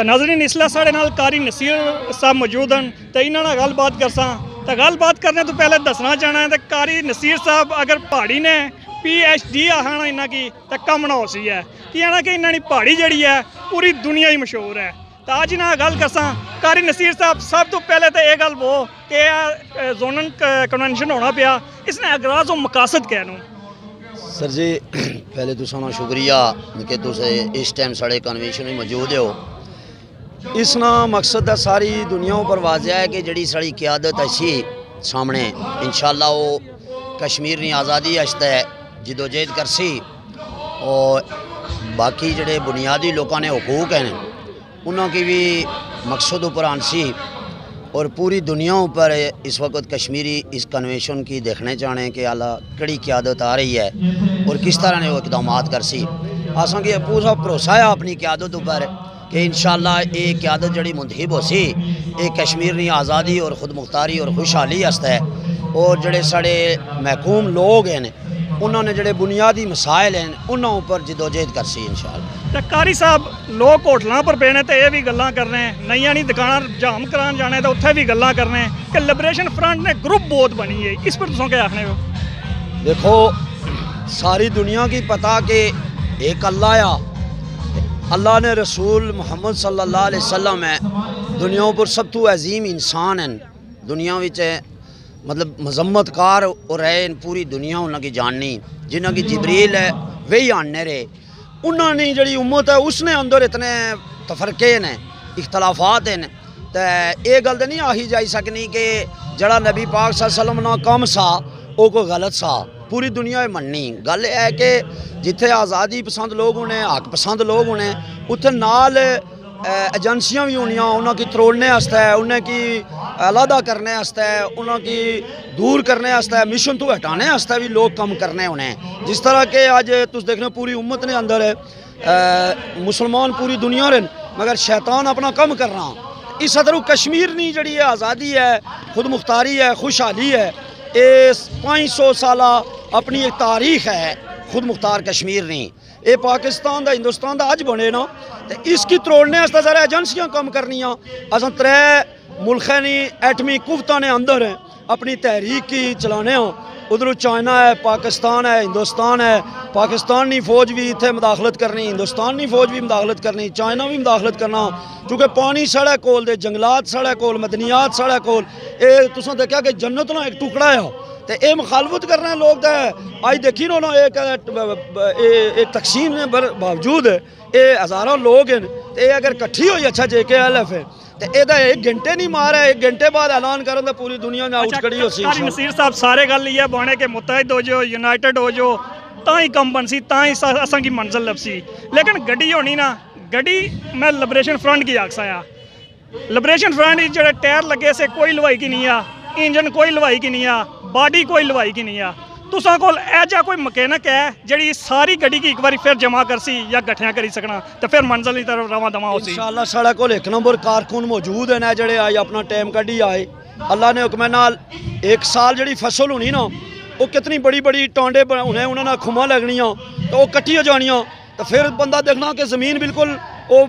تو ناظرین اس لیے سارے نال قاری نصیر صاحب موجود ہیں تو انہوں نے گل بات کرساں تو گل بات کرنے تو پہلے دسنا چاہنا ہے تو قاری نصیر صاحب اگر پہاڑی نے PhD آنا انہوں کی تو کم نہ ہو سی ہے کہ انہوں نے پہاڑی جڑی ہے پوری دنیا ہی مشہور ہے تو آج انہوں نے گل کرساں قاری نصیر صاحب سب تو پہلے تو یہ گل وہ کہ زونل کنونشن ہونا پیا اس نے اغراض و مقاصد کیا نوں سر جی پہلے تو سانا شکریہ کہ تسے اس ٹائم ساڑے کنوینشن میں موجود ہو اس نا مقصد ہے ساری دنیا پر واضح ہے کہ جڑی ساری قیادت اچھی سامنے انشاءاللہ وہ کشمیر نے آزادی اشتا ہے جدوجہد کرسی اور باقی جڑے بنیادی لوگوں نے حقوق ہیں انہوں کی بھی مقصد اوپر آنسی اور پوری دنیا پر اس وقت کشمیری اس کنوینشن کی دیکھنے چاہنے کہ اللہ کڑی قیادت آ رہی ہے اور کس طرح نے وہ اقدامات کرسی آسان کی پورا بھروسہ ہے اپنی قیادت اوپر کہ انشاءاللہ یہ قیادت جڑی منتخب ہو سی یہ کشمیر نے آزادی اور خود مختاری اور خوشحالی ہستا ہے اور جڑے سارے محکوم لوگ ہیں انہوں نے جڑے بنیادی مسائل ہیں انہوں پر جدوجہد کرسی انشاءاللہ قاری صاحب لوگ ہوٹلوں پر پینے تو یہ بھی گلاں کر رہے ہیں نئیاں نہیں دکاناں جام کران جانے تو اتنے بھی گلاں کر رہے ہیں کہ لبریشن فرنٹ نے گروپ بہت بنی ہے اس پر تسوں کیا آخنے ہو دیکھو ساری دنیا کی پتہ کہ ایک اللہ آ اللہ نے رسول محمد صلی اللہ علیہ وسلم ہے دنیا پر سب تو عظیم انسان ہیں دنیا وچ مطلب مذمت کار اور رہے پوری دنیا انہوں کی جاننی جنہ کی جبریل ہے وہی آنے رہے انہوں نے جڑی امت ہے اس نے اندر اتنے تفرقے ہیں اختلافات ہیں تو یہ گل تو نہیں آہی جائی سکنی کہ جڑا نبی پاک صلی اللہ علیہ وسلم نے کم سا وہ کوئی غلط سا پوری دنیا مننی گل یہ ہے کہ جتھے آزادی پسند لوگ ہونے حق پسند لوگ ہونے اتنے نال ایجنسیاں بھی ہونیاں انہوں کی تروڑنے ہستا ہے انہیں کی علیحدہ کرنے ہستا ہے انہوں کی دور کرنے ہستا ہے مشن تو ہٹانے ہستا ہے بھی لوگ کم کرنے ہونے جس طرح کہ آج تس دیکھنے پوری امت نے اندر ہے مسلمان پوری دنیا رہن مگر شیطان اپنا کم کر رہا اس طرح کشمیر نہیں جڑی ہے آزادی ہے خود مختاری ہے خوشحالی ہے اس 500 سالہ اپنی ایک تاریخ ہے خود مختار کشمیر نہیں یہ پاکستان دا ہندوستان دا اج بنے نا تو اس کی تروڑنے ہستا ذرا ایجنسیاں کم کرنیاں اصلا 3 ملکیں نہیں ایٹمی قوتاں نے اندر ہیں اپنی تحریک کی چلانے ہوں ادھر چائنا ہے پاکستان ہے ہندوستان ہے پاکستانی فوج بھی اتنے مداخلت کرنی ہندوستانی فوج بھی مداخلت کرنی چائنا بھی مداخلت کرنا چونکہ پانی سڑے کول دے جنگلات سڑے کول مدنیات سڑے کول یہ تساں دیکھا کہ جنت نا ایک ٹکڑا ہے تو یہ مخالفت کر رہے ہیں لوگ آج دیکھی نا ایک تقسیم باوجود یہ ہزاروں لوگ ہیں تو یہ اگر کٹھی ہوئی اچھا JKLF ہے تو یہ 1 گھنٹے نہیں مارا 1 گھنٹے بعد اعلان کریں تو پوری دنیا میں اٹھ کڑی ہو سی قاری نصیر صاحب سارے گل یہ بنے کہ متحد ہو جو یونائٹڈ ہو جو تاں ہی کم بن سی تاں ہی اساں کی منزل لب سی لیکن گڈی ہونی نا گڈی میں لبریشن فرنٹ کی آکھ سایا لبریشن فرنٹ جڑے ٹائر لگے سے کوئی لوائی کی نہیں آ انجن کوئی لوائی کی نہیں آ باڈی کوئی لوائی کی نہیں آ تساں کول ایجا کوئی مکینک ہے جڑی ساری گڈی کی ایک باری پھر جمع کرسی یا گٹھیاں کری سکنا تو پھر منزل کی طرف رواں دواں ہو سی انشاءاللہ ساڑا کول 1 نمبر کارکن موجود ہیں جڑے آئی اپنا ٹائم کڈی آئے اللہ نے حکم نال 1 سال جڑی فصل ہونی نا وہ کتنی بڑی بڑی ٹانڈے ہونے انہوں نے کھما لگنیاں تو وہ کٹی ہو جانیاں تو پھر بندہ دیکھنا کہ زمین بالکل وہ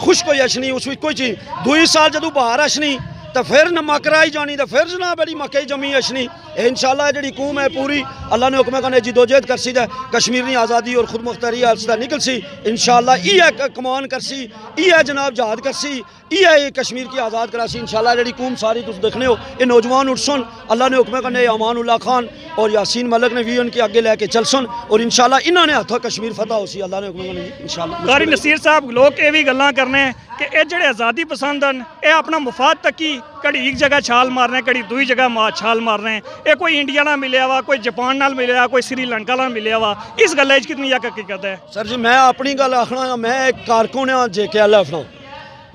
خشک ہوئی اچھنی اس میں کوئی چیز 2 سال جدو باہر اچھنی تو پھر نمک رائی جانی تو پھر جناب بڑی مکئی جمی اچھنی انشاءاللہ جڑی قوم ہے پوری اللہ نے حکم کرنے جدوجہد کرسی دے کشمیر نے آزادی اور خود مختاری حالت نکل سی انشاءاللہ یہ کمان کرسی یہ جناب جہاد کرسی یہ کشمیر کی آزاد کراسی انشاءاللہ جڑی قوم ساری تس دیکھنے ہو یہ نوجوان اٹھ سن اللہ نے حکم کرنے امان اللہ خان اور یاسین ملک نے بھی ان کے آگے لے کے چل سن اور انشاءاللہ انہوں نے ہاتھوں کشمیر فتح ہو سی اللہ نے حکم کرنے انشاءاللہ قاری نصیر صاحب لوگ یہ بھی گلاں کرنے کہ یہ جڑے آزادی پسند ہیں یہ اپنا مفاد تک ہی کڑی ایک جگہ چھال مار رہے ہیں کڑی دوئی جگہ چھال مار رہے ہیں یہ کوئی انڈیا نہ ملیا ہوا کوئی جاپان نال ملیا ہوا کوئی سری لنکا نال ملیا ہوا اس گل وچ کتنی یک حقیقت ہے سر جی میں اپنی گل آخنا میں ایک کارکن ہاں JKLF نا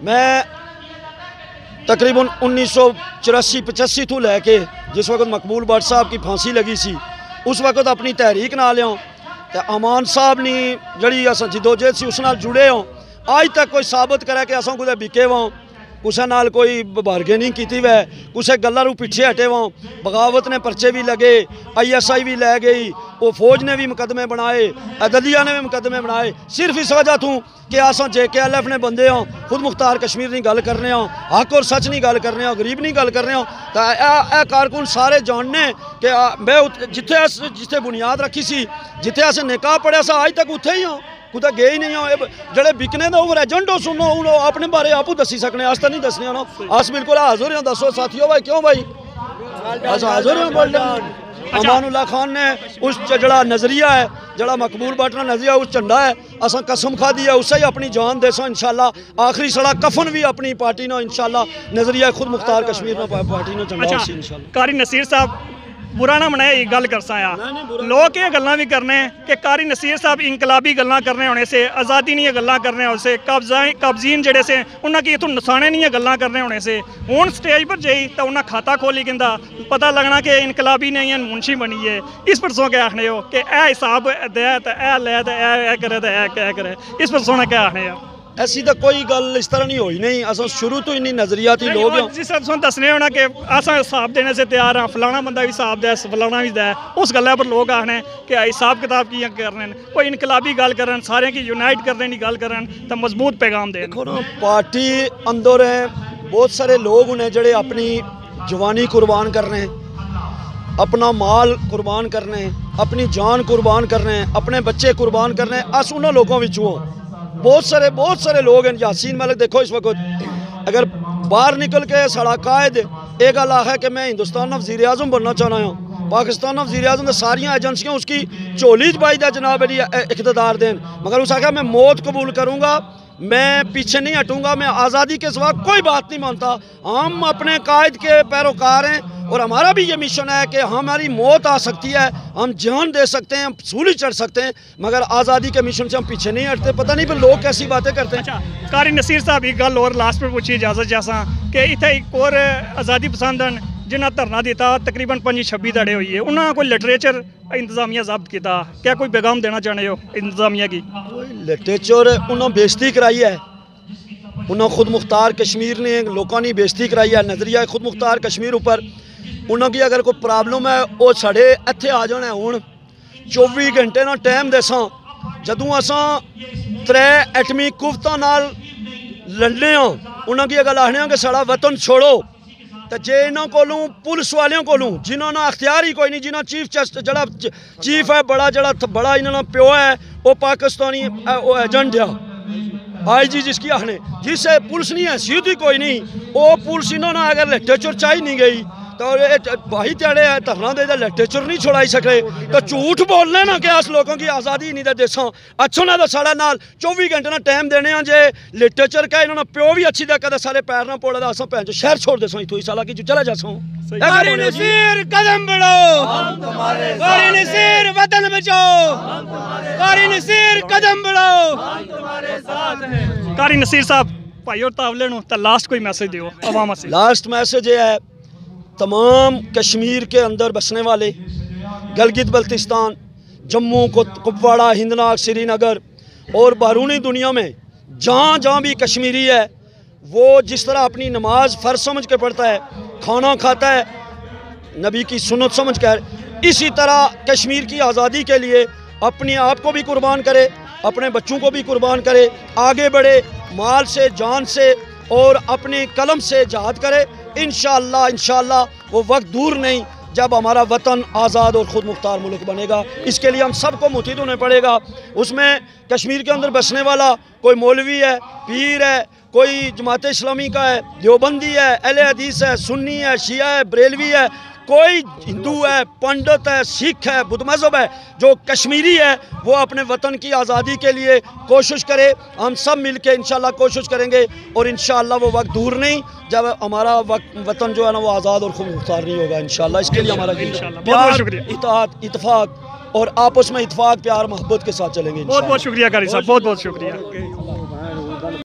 میں تقریباً 1984-85 تو لے کے جس وقت مقبول بٹ صاحب کی پھانسی لگی سی اس وقت اپنی تحریک نہ لیا تو امان صاحب نے جڑی جدوجہد سی اس نال جڑے ہوں آج تک کوئی ثابت کرے کہ اساں کوئی بکے ہوں کسے نال کوئی بارگیننگ کیتی وے کسے گلاں نوں پیچھے ہٹے واں بغاوت نے پرچے بھی لگے ISI بھی لے گئی وہ فوج نے بھی مقدمے بنائے عدلیہ نے بھی مقدمے بنائے صرف اس وجہ تو کہ آساں JKLF نے بندے ہاں خود مختار کشمیر نہیں گل کرنے ہاں حق اور سچ نہیں گل کرنے ہاں غریب نہیں گل کرنے ہاں تو اے کارکن سارے جاننے کہ میں جتھے بنیاد رکھی سی جتھے اسے نکاح پڑھیا سا آج تک اتھے ہی ہاں کتے گئے ہی نہیں ہوں جڑے بکنے دا اوور ایجنٹ ہو سنو اپنے بارے آپ دسی سکنے آج تک نہیں دسنے ہوں آس بالکل حاضر ہیں دسو ساتھیوں بھائی کیوں بھائی حاضر ہیں بول امان اللہ خان نے اس جڑا نظریہ ہے جڑا مقبول باٹنا نظریہ اس چنڈا ہے اساں قسم کھا دی ہے اسے ہی اپنی جان دے سو انشاءاللہ آخری سڑا کفن بھی اپنی پارٹی نو انشاءاللہ نظریہ خود مختار کشمیر نو پارٹی نو چنڈا سی انشاءاللہ قاری نصیر صاحب برا نہ منائے یہ گل کرسا آیا لوگ یہ گلاں بھی کرنے ہیں کہ قاری نصیر صاحب انقلابی گلاں کرنے ہونے سے آزادی نہیں گلاں کرنے ہونے سے قابضین جڑے سے انہاں کی تو نسانے نہیں گلاں کرنے ہونے سے ہون سٹیج پر جائی تو انہاں کھاتا کھولی گندا پتہ لگنا کہ انقلابی نہیں ہیں منشی بنی ہے اس پر سو کے آخنے ہو کہ اے حساب دے تو اے لے تو اے کرے تو اے کیا کرے اس پر سونا کیا آخنے ہو ایسی تو کوئی گل اس طرح نہیں ہوئی نہیں اصل شروع تو انہی نظریاتی لوگ ہیں جس طرح سن دسنے ہونا کہ آسان حساب دینے سے تیار ہیں فلانا بندہ بھی حساب دے فلانا بھی دے اس گلے پر لوگ آنے کہ حساب کتاب کی کرنے کوئی انقلابی گل کرن سارے کی یونائٹ کرنے کی گل کرن تو مضبوط پیغام دے دیکھو نا پارٹی اندر ہیں بہت سارے لوگ انہیں جڑے اپنی جوانی قربان کرنے اپنا مال قربان کرنے اپنی جان قربان کرنے اپنے بچے قربان کرنے اس انہوں لوگوں وچوں بہت سارے لوگ ہیں یاسین ملک دیکھو اس وقت اگر باہر نکل کے سڑا قائد ایک گل آخر کہ میں ہندوستان وزیر اعظم بننا چاہنا ہوں پاکستان وزیر اعظم نے ساریاں ایجنسیاں اس کی چولی چ پائی دے جناب اقتدار دین مگر اس آخر میں موت قبول کروں گا میں پیچھے نہیں ہٹوں گا میں آزادی کے سوا کوئی بات نہیں مانتا ہم اپنے قائد کے پیروکار ہیں اور ہمارا بھی یہ مشن ہے کہ ہماری موت آ سکتی ہے ہم جان دے سکتے ہیں ہم سولی چڑھ سکتے ہیں مگر آزادی کے مشن سے ہم پیچھے نہیں ہٹتے پتہ نہیں پھر لوگ کیسی باتیں کرتے ہیں قاری نصیر صاحب ایک گل اور لاسٹ پر پوچھی اجازت جیسا کہ اتنے ایک اور آزادی پسندن جنہیں دھرنا دیتا تقریباً 25-26 دہڑے ہوئی ہے انہوں نے کوئی لٹریچر انتظامیہ ضبط کیتا کیا کوئی پیغام دینا چاہنے ہو انتظامیہ کی لٹریچر انہوں بےزتی کرائی ہے انہوں خود مختار کشمیر نے لوگوں نے بےزتی کرائی ہے نظریہ خود مختار کشمیر اوپر انہوں کی اگر کوئی پرابلم ہے وہ سڑے اتھے آ جانے ہوں 24 گھنٹے نہ ٹائم دے ساں جدوں اساں 3 ایٹمی قوتاں نال لڑنے ہاں انہوں کی اگر آخنے ہاں کہ سڑا وطن چھوڑو تو جے انہوں کولوں پولیس والیوں کولوں جنہوں نے اختیار ہی کوئی نہیں جنہوں جڑا چیف ہے بڑا انہوں نے پیو ہے وہ پاکستانی ایجنٹ ہے IG جس کی آخنے جس سے پولیس نہیں ہے حیثیت ہی کوئی نہیں وہ پولیس انہوں نے اگر لٹریچر چاہی نہیں گئی تو بھائی تیڑے دھرنا دے لٹریچر نہیں چھڑائی سکے تو جھوٹ بولنے نا کہ اس لوگوں کی آزادی نہیں دے دیساں اچھو نہ ساڑا نال 24 گھنٹے نہ ٹائم دینے ہیں جے لٹریچر کا انہوں نے پیو بھی اچھی دے کدے سارے پیر نہ پوڑا دا اساں پہنچو شہر چھوڑ دے ساں ہی سالہ کی جو چلا جا ساں قاری نصیر قدم بڑھو قاری نصیر وطن بچاؤ قاری نصیر قدم بڑھو قاری نصیر صاحب بھائی اور تاولے نو تا لاسٹ کوئی میسج دیو عوام سے لاسٹ میسج یہ ہے تمام کشمیر کے اندر بسنے والے گلگت بلتستان جموں کپواڑہ ہندناگ سری نگر اور بیرونی دنیا میں جہاں بھی کشمیری ہے وہ جس طرح اپنی نماز فرض سمجھ کے پڑھتا ہے کھانا کھاتا ہے نبی کی سنت سمجھ کر اسی طرح کشمیر کی آزادی کے لیے اپنے آپ کو بھی قربان کرے اپنے بچوں کو بھی قربان کرے آگے بڑھے مال سے جان سے اور اپنے قلم سے جہاد کرے انشاءاللہ وہ وقت دور نہیں جب ہمارا وطن آزاد اور خود مختار ملک بنے گا اس کے لیے ہم سب کو متحد ہونے پڑے گا اس میں کشمیر کے اندر بسنے والا کوئی مولوی ہے پیر ہے کوئی جماعت اسلامی کا ہے دیوبندی ہے اہل حدیث ہے سنی ہے شیعہ ہے بریلوی ہے کوئی ہندو ہے پنڈت ہے سکھ ہے بدھ مذہب ہے جو کشمیری ہے وہ اپنے وطن کی آزادی کے لیے کوشش کرے ہم سب مل کے انشاءاللہ کوشش کریں گے اور انشاءاللہ وہ وقت دور نہیں جب ہمارا وطن جو ہے نا وہ آزاد اور خود مختار نہیں ہوگا انشاءاللہ اس کے لیے ہمارا پیار اطاعت اتفاق اور آپس میں اتفاق پیار محبت کے ساتھ چلیں گے بہت شکریہ قاری صاحب بہت شکریہ